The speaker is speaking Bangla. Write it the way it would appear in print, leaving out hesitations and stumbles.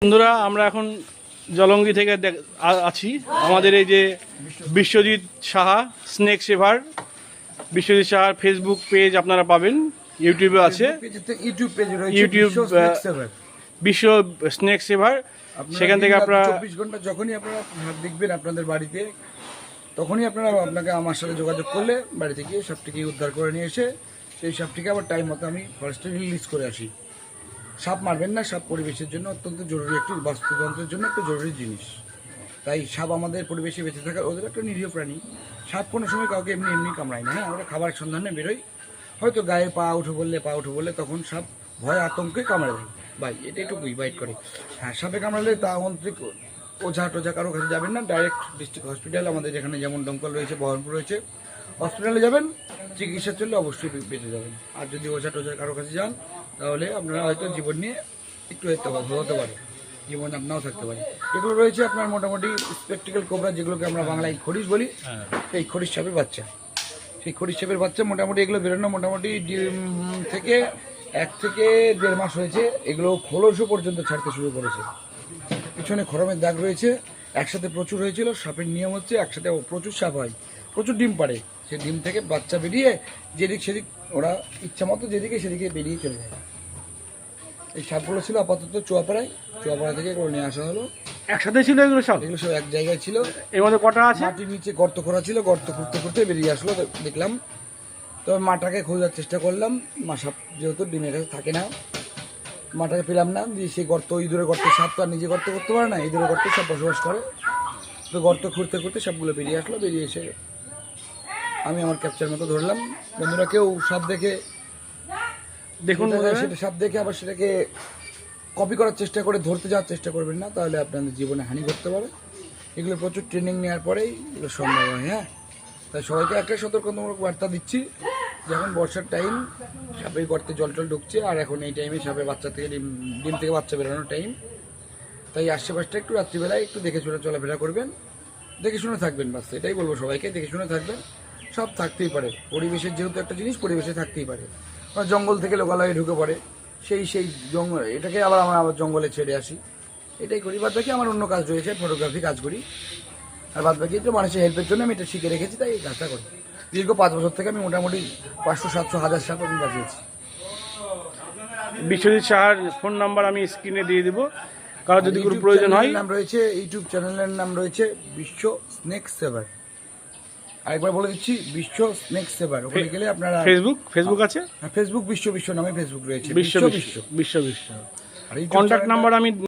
বন্ধুরা, আমরা এখন জলঙ্গি থেকে আছি। আমাদের এই যে বিশ্বজিৎ সাহা স্নেক সেভার, বিশ্বজিৎ সাহার ফেসবুক পেজ আপনারা পাবেন, ইউটিউবে আছে, ইউটিউব বিশ্ব স্নেক সেভার। সেখান থেকে আপনারা 24 ঘন্টা যখনই আপনারা দেখবেন আপনাদের বাড়িতে, তখনই আপনাকে আমার সাথে যোগাযোগ করলে বাড়ি থেকে সাপটিকে উদ্ধার করে নিয়ে এসে সেই সাপটিকে আবার টাইম মতো আমি ফরেস্টে রিলিজ করে আসি। সাপ মারবেন না, সাপ পরিবেশের জন্য অত্যন্ত জরুরি, একটি বাস্তুতন্ত্রের জন্য একটা জরুরি জিনিস। তাই সাপ আমাদের পরিবেশে বেঁচে থাকার, ওদের একটা নিরীহ প্রাণী। সাপ কোনো সময় কাউকে এমনি এমনি কামড়ায় না। হ্যাঁ, ওরা খাবার সন্ধানে বেরোয়, হয়তো গায়ে পা উঠে বললে তখন সাপ ভয় আতঙ্কে কামড়ে দেয় ভাই, এটা একটু বাইট করে। হ্যাঁ, সাপে কামড়ালে তা অন্ত্রিক ওঝা টোঝা কারো কাছে যাবেন না, ডাইরেক্ট ডিস্ট্রিক্ট হসপিটাল আমাদের এখানে যেমন দমকল রয়েছে, বহরমপুর রয়েছে, হসপিটালে যাবেন, চিকিৎসা চললে অবশ্যই বেঁচে যাবেন। আর যদি ওঝা টোঝা কারো কাছে যান তাহলে আপনারা হয়তো জীবন নিয়ে একটু হতে পারে, জীবন আপনাও থাকতে পারে। এগুলো রয়েছে আপনার মোটামুটি স্পেকটিক্যাল কোবরা, যেগুলোকে আমরা বাংলায় খরিশ বলি, সেই খরিশ সাপের বাচ্চা। সেই খরিশ সাপের বাচ্চা মোটামুটি এগুলো বেরোনো মোটামুটি ডিম থেকে 1 থেকে 1.5 মাস হয়েছে। এগুলো খোলসও পর্যন্ত ছাড়তে শুরু করেছে। পিছনে খরমের দাগ রয়েছে, একসাথে প্রচুর হয়েছিল। সাপের নিয়ম হচ্ছে একসাথে প্রচুর সাপ হয়, প্রচুর ডিম পাড়ে, সেই ডিম থেকে বাচ্চা বেরিয়ে যেদিক সেদিক ওরা ইচ্ছা মতো যেদিকে সেদিকে বেরিয়ে চলে যায়। এই সাপগুলো ছিল আপাতত চুয়াপাড়া থেকে এগুলো নিয়ে আসা হলো। একসাথে ছিল এগুলো সব? এগুলো সব এক জায়গায় ছিল। এর মধ্যে কটা আছে? মাটির নিচে গর্ত করা ছিল, গর্ত খুঁড়তে বেরিয়ে আসলো দেখলাম। তবে মাটাকে খোঁজার চেষ্টা করলাম, মা সাপ যেহেতু ডিমের কাছে থাকে না, মাটাকে পেলাম না। দিয়ে সেই গর্ত, ইঁদুরের গর্তে, সাপ তো আর নিজে গর্ত করতে পারে না, ইঁদুরের গর্তে সব বসবাস করে। তো গর্ত খুঁড়তে সবগুলো বেরিয়ে আসলো। বেরিয়ে এসে আমি আমার ক্যাপচার মতো ধরলাম। বন্ধুরা, কেউ সাপ দেখে দেখুন, সেটা সাপ দেখে আবার সেটাকে কপি করার চেষ্টা করে ধরতে যাওয়ার চেষ্টা করবেন না, তাহলে আপনাদের জীবনে হানি করতে পারে। এগুলো প্রচুর ট্রেনিং নেওয়ার পরেই এগুলো সম্ভব হয়। হ্যাঁ, তাই সবাইকে একটাই সতর্কতামূলক বার্তা দিচ্ছি, যখন বর্ষার টাইম, সাপের গর্তে জল ঢুকছে, আর এখন এই টাইমে সাপের বাচ্চা থেকে ডিম থেকে বাচ্চা বেরোনোর টাইম। তাই আশেপাশটা একটু রাত্রিবেলায় একটু দেখে শুনে চলাফেরা করবেন, দেখে শুনে থাকবেন। বাস এটাই বলবো সবাইকে, দেখে শুনে থাকবেন। সব থাকতেই পারে, পরিবেশের যেহেতু একটা জিনিস, পরিবেশে থাকতেই পারে। জঙ্গল থেকে লোকালয়ে ঢুকে পড়ে, সেই জঙ্গল, এটাকে আবার জঙ্গলে ছেড়ে আসি, এটাই করি। বাদ বাকি আমার অন্য কাজ রয়েছে, ফটোগ্রাফি কাজ করি। আর বাদ বাকি তো মানুষের হেল্পের জন্য আমি এটা শিখে রেখেছি, তাই এই কাজটা করি। দীর্ঘ 5 বছর থেকে আমি মোটামুটি 500, 700, 1000 সাপ আমি বাঁচিয়েছি। বিশ্বজিৎ সাহার ফোন নাম্বার আমি স্ক্রিনে দিয়ে দেবো, কারো যদি কোনো প্রয়োজন হয়। নাম রয়েছে, ইউটিউব চ্যানেলের নাম রয়েছে বিশ্ব স্নেক সেভার। আরেকবার বলে দিচ্ছি, বিশ্ব স্নেক সেভার। ওখানে গেলে আপনারা ফেসবুক আছে, ফেসবুক বিশ্ব নামে ফেসবুক রয়েছে, বিশ্ব। কন্ট্যাক্ট নাম্বার আমি